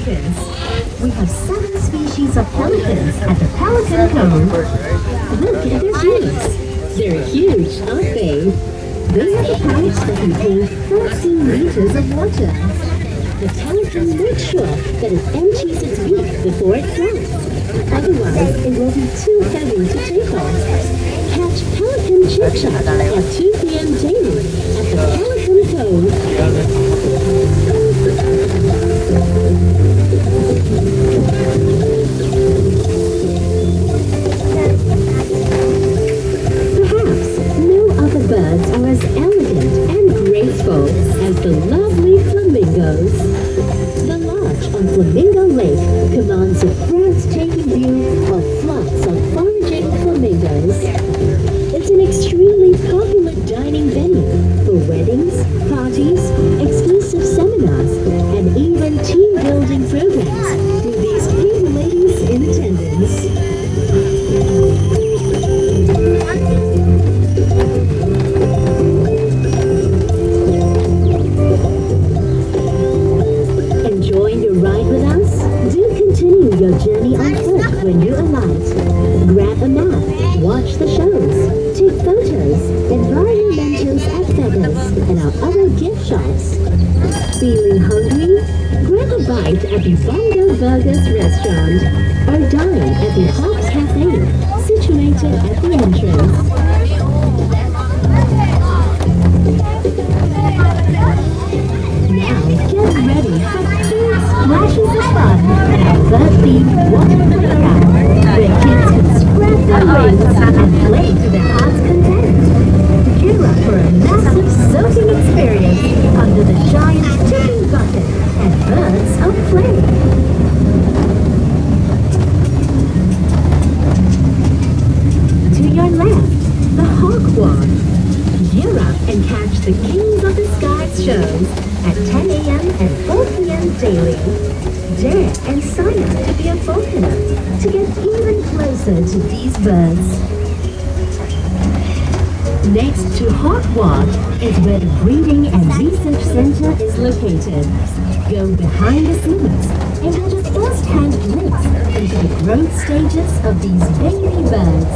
pelicans. We have 7 species of pelicans at the Pelican Cove. Look at their beaks. They're huge, aren't they? They have a pouch that can hold 13 liters of water. The pelican makes sure that it empties its beak before it flies. Otherwise, it will be too heavy to take off. Catch Pelican Chip Shot at 2 p.m. daily at the Pelican Cove. Perhaps no other birds are as elegant and graceful as the lovely flamingos. The lodge on Flamingo Lake commands a breathtaking view of flocks of foraging flamingos. It's an extremely popular dining venue for weddings, parties, exclusive seminars, and even team-building programs with these pretty ladies in attendance. Enjoying your ride with us? Do continue your journey on foot when you alight. Grab a map, watch the shows, take photos, and buy your Mentos at Feathers and our other gift shops. Feeling hungry? Grab a bite at the Bongo Burgers restaurant or dine at the Hops Cafe, situated at the entrance. Now get ready for big splashes of fun at our bird-themed water playground, where kids can spread their wings and play to their heart's content. Gear up for a massive soaking experience under the giant tipping bucket and birds of play. To your left, the Hawk Walk. Gear up and catch the Kings of the Skies shows at 10 a.m. and 4 p.m. daily. Dare and sign up to be a falconer to get even closer to these birds. Next to Hawk Walk is where the Breeding and Research Center is located. Go behind the scenes and get a first-hand glimpse into the growth stages of these baby birds.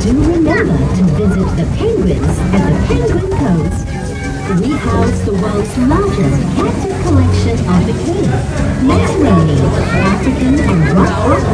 Do remember to visit the penguins at the Penguin Coast. We house the world's largest captive collection of the king, macaroni,